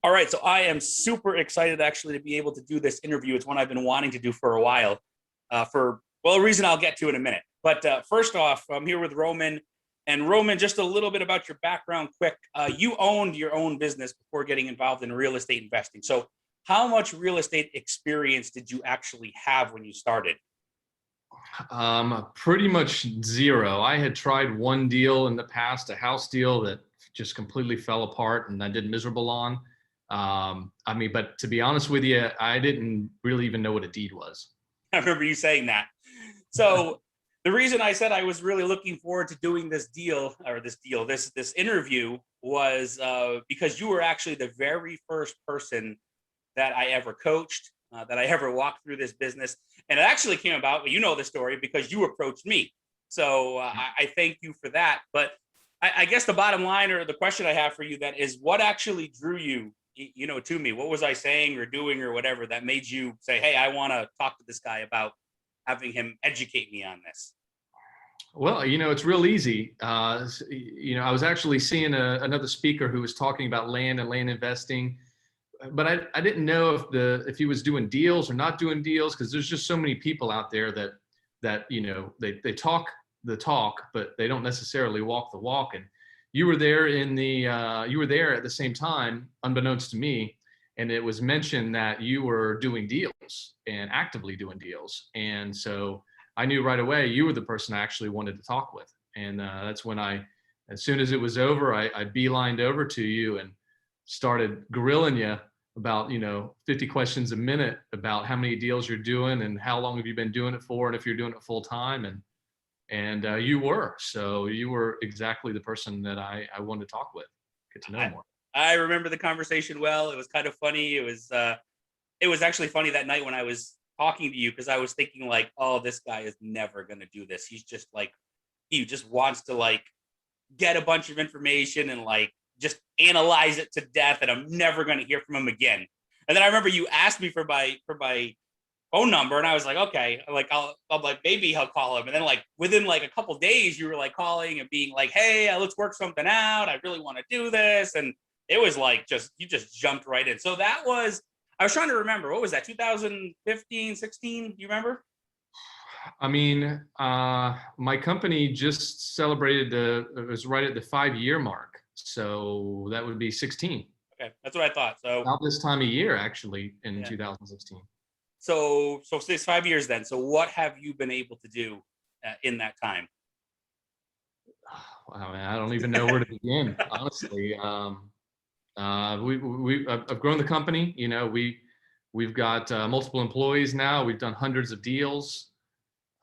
All right, so I am super excited actually to be able to do this interview. It's one I've been wanting to do for a while, for well, a reason I'll get to in a minute. But first off, I'm here with Roman, and Roman, just a little bit about your background, quick. You owned your own business before getting involved in real estate investing. So, how much real estate experience did you actually have when you started? Pretty much zero. I had tried one deal in the past, a house deal that just completely fell apart and I did miserable on. But to be honest with you, I didn't really even know what a deed was. I remember you saying that. So the reason I said I was really looking forward to doing this interview was because you were actually the very first person that I ever coached, that I ever walked through this business. And it actually came about, you know the story, because you approached me. So I thank you for that. But I guess the bottom line, or the question I have for you, that is, what actually drew you, to me? What was I saying or doing or whatever that made you say, hey, I want to talk to this guy about having him educate me on this? Well, it's real easy. I was actually seeing another speaker who was talking about land and land investing, but I didn't know if he was doing deals or not doing deals, because there's just so many people out there that they talk the talk, but they don't necessarily walk the walk. And you were there you were there at the same time, unbeknownst to me, and it was mentioned that you were doing deals and actively doing deals. And so I knew right away you were the person I actually wanted to talk with. And that's when as soon as it was over, I beelined over to you and started grilling you about 50 questions a minute about how many deals you're doing and how long have you been doing it for, and if you're doing it full time. And you were exactly the person that I wanted to talk with, get to know more. I remember the conversation well. It was kind of funny. It was actually funny that night when I was talking to you, because I was thinking like, oh, this guy is never going to do this. He's just like, he just wants to like get a bunch of information and like just analyze it to death, and I'm never going to hear from him again. And then I remember you asked me for my phone number, and I was like, okay, like I'll like, maybe I'll call him. And then like within like a couple days, you were like calling and being like, hey, let's work something out. I really want to do this. And it was like, you just jumped right in. So I was trying to remember, what was that, 2015, 16? Do you remember? My company just celebrated it was right at the 5-year mark. So that would be 16. Okay, that's what I thought. So about this time of year, actually, in 2016. So it's 5 years then. So what have you been able to do in that time? Wow, man, I don't even know where to begin, honestly. I've grown the company. We've got multiple employees now. We've done hundreds of deals.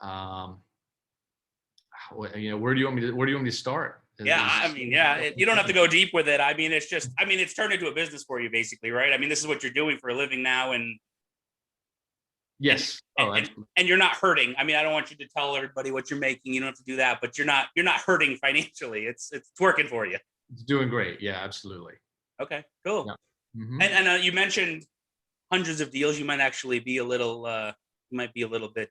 Where do you want me to start? You don't have to go deep with it. It's turned into a business for you, basically, right? I mean, this is what you're doing for a living now, and yes, and you're not hurting. I mean, I don't want you to tell everybody what you're making. You don't have to do that, but you're not hurting financially. It's working for you. It's doing great. Yeah, absolutely. Okay, cool. Yeah. Mm-hmm. And you mentioned hundreds of deals. You might actually be a little bit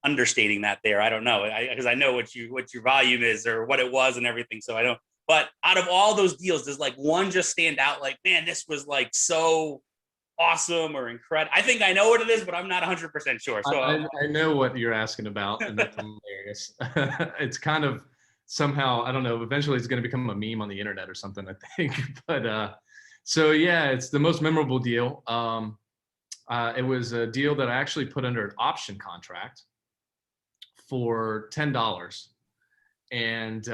understating that there. I don't know, because I know what your volume is or what it was and everything. So I don't. But out of all those deals, does like one just stand out? Like, man, this was like so awesome or incredible. I think I know what it is, but I'm not 100% sure. So I know what you're asking about, and that's hilarious. It's kind of somehow, I don't know, eventually it's going to become a meme on the internet or something, I think. But so yeah, it's the most memorable deal. It was a deal that I actually put under an option contract for $10, and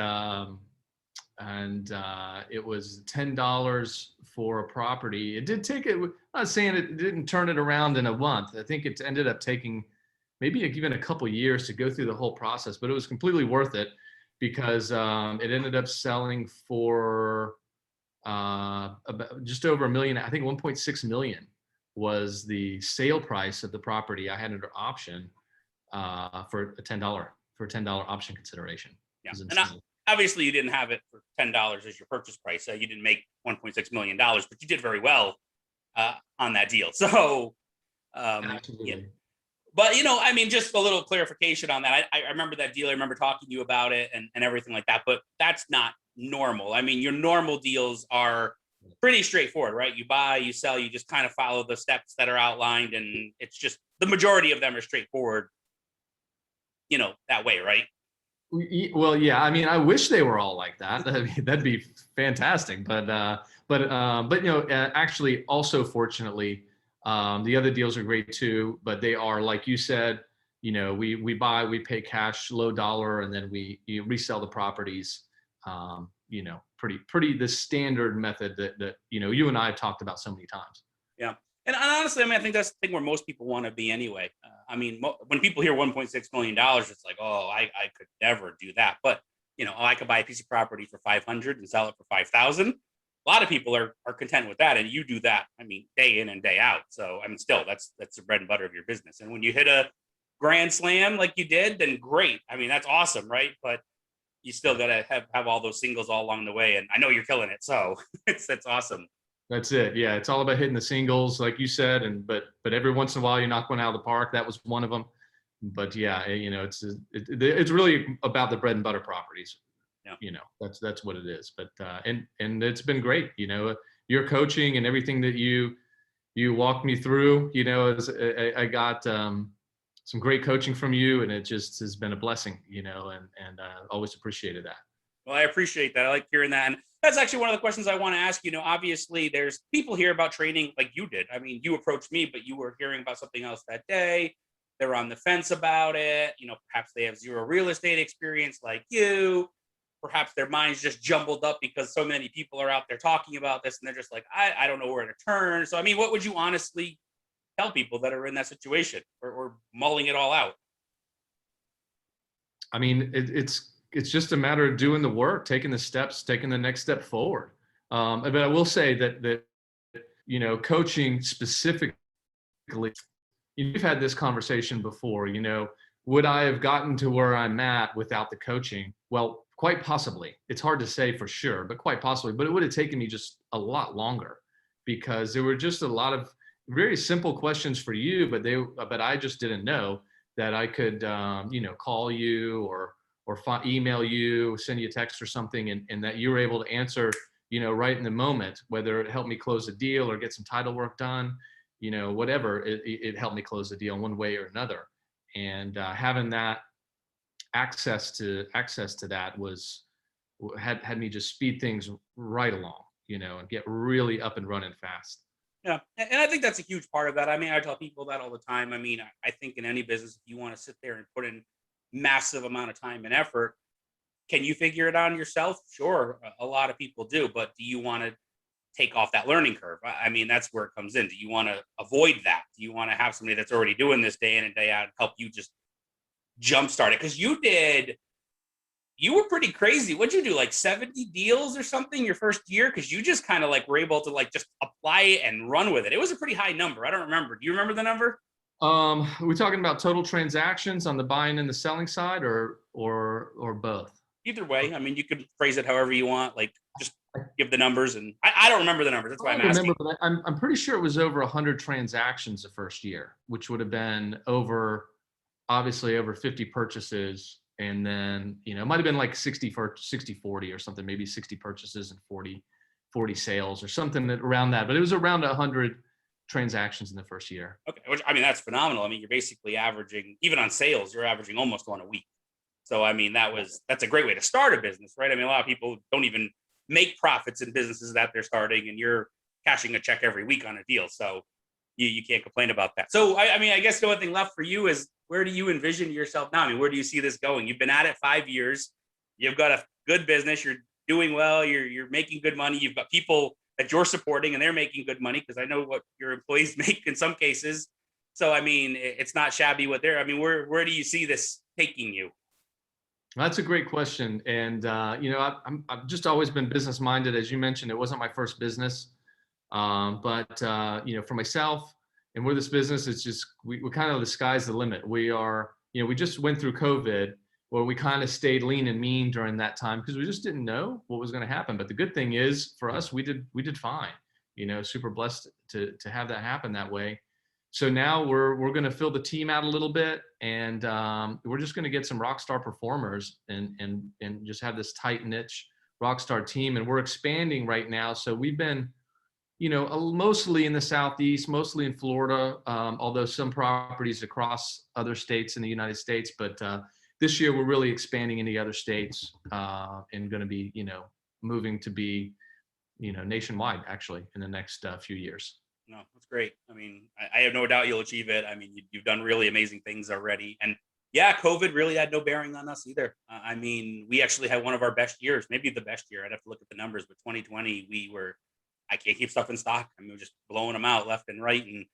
it was $10 for a property. It did take it. I'm not saying it didn't turn it around in a month. I think it ended up taking maybe even a couple years to go through the whole process, but it was completely worth it, because it ended up selling for about just over $1 million. I think 1.6 million was the sale price of the property I had under option for a $10 option consideration. Yeah, and obviously you didn't have it for $10 as your purchase price. You didn't make $1.6 million, but you did very well on that deal. So, absolutely. Yeah. But, just a little clarification on that. I remember that deal. I remember talking to you about it and everything like that, but that's not normal. I mean, your normal deals are pretty straightforward, right? You buy, you sell, you just kind of follow the steps that are outlined, and it's just the majority of them are straightforward, that way, right? Well, yeah. I mean, I wish they were all like that. That'd be fantastic. But actually, also fortunately, the other deals are great too. But they are, like you said, we buy, we pay cash, low dollar, and then we resell the properties. Pretty the standard method that you and I have talked about so many times. Yeah. And honestly, I mean, I think that's the thing where most people want to be anyway. I mean, when people hear $1.6 million, it's like, oh, I could never do that. But I could buy a piece of property for 500 and sell it for 5,000. A lot of people are content with that, and you do that. I mean, day in and day out. So I mean, still, that's the bread and butter of your business. And when you hit a grand slam like you did, then great. I mean, that's awesome, right? But you still gotta have all those singles all along the way. And I know you're killing it, so that's awesome. That's it. Yeah, it's all about hitting the singles, like you said, but every once in a while you knock one out of the park. That was one of them. But yeah, it's really about the bread and butter properties. Yeah. That's what it is. But and it's been great. Your coaching and everything that you walked me through. As I got some great coaching from you, and it just has been a blessing. And always appreciated that. Well, I appreciate that. I like hearing that. And that's actually one of the questions I want to ask. Obviously, there's people hear about training like you did. I mean, you approached me, but you were hearing about something else that day. They're on the fence about it. Perhaps they have zero real estate experience like you. Perhaps their minds just jumbled up because so many people are out there talking about this, and they're just like, I don't know where to turn. So, I mean, what would you honestly tell people that are in that situation or mulling it all out? I mean, it's just a matter of doing the work, taking the steps, taking the next step forward. But I will say that coaching specifically, you've had this conversation before. Would I have gotten to where I'm at without the coaching? Well, quite possibly. It's hard to say for sure, but quite possibly. But it would have taken me just a lot longer because there were just a lot of very simple questions for you, but I just didn't know that I could call you or email you, send you a text or something, and that you were able to answer, right in the moment, whether it helped me close a deal or get some title work done, whatever, it helped me close the deal in one way or another. And having that access to that had me just speed things right along, and get really up and running fast. Yeah. And I think that's a huge part of that. I mean, I tell people that all the time. I mean, I think in any business, if you want to sit there and put in massive amount of time and effort, can you figure it out yourself? Sure. A lot of people do, but do you want to take off that learning curve? I mean, that's where it comes in. Do you want to avoid that? Do you want to have somebody that's already doing this day in and day out and help you just jumpstart it? Because you were pretty crazy. What'd you do? Like 70 deals or something your first year? Because you just kind of like were able to like just apply it and run with it. It was a pretty high number. I don't remember. Do you remember the number? Are we talking about total transactions on the buying and the selling side, or both? Either way. I mean, you could phrase it however you want. Like just give the numbers, and I don't remember the numbers. That's why I'm asking. But I'm pretty sure it was over 100 transactions the first year, which would have been obviously over 50 purchases. And then, it might've been like 60, 40 or something, maybe 60 purchases and 40 sales or something around that. But it was around 100 transactions in the first year. Okay. Which, I mean, that's phenomenal. I mean, you're basically averaging, even on sales, you're averaging almost one a week. So, I mean, that's a great way to start a business, right? I mean, a lot of people don't even make profits in businesses that they're starting, and you're cashing a check every week on a deal. So you can't complain about that. So, I mean, I guess the only thing left for you is, where do you envision yourself now? I mean, where do you see this going? You've been at it 5 years. You've got a good business. You're doing well. You're making good money. You've got people that you're supporting, and they're making good money, because I know what your employees make in some cases. So, I mean, it's not shabby what they're. I mean, where do you see this taking you? That's a great question. And, I've just always been business minded. As you mentioned, it wasn't my first business. But for myself, and with this business, it's just, we're kind of, the sky's the limit. We are, we just went through COVID, where we kind of stayed lean and mean during that time, because we just didn't know what was going to happen. But the good thing is for us, we did fine, super blessed to have that happen that way. So now we're going to fill the team out a little bit, and we're just going to get some rock star performers and just have this tight niche rock star team. And we're expanding right now. So we've been mostly in the Southeast, mostly in Florida, although some properties across other states in the United States. But this year we're really expanding into other states and going to be, moving to be, nationwide actually in the next few years. No, that's great. I mean, I have no doubt you'll achieve it. I mean, you've done really amazing things already. And yeah, COVID really had no bearing on us either. I mean, we actually had one of our best years, maybe the best year. I'd have to look at the numbers, but 2020, I can't keep stuff in stock. I mean, we're just blowing them out left and right. And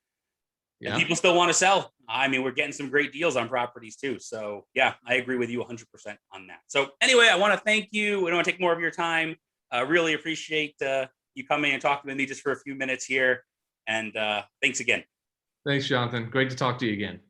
Yeah. people still want to sell. I mean, we're getting some great deals on properties too. So yeah, I agree with you 100% on that. So anyway, I want to thank you. We don't want to take more of your time. Really appreciate you coming and talking with me just for a few minutes here. And thanks again. Thanks, Jonathan. Great to talk to you again.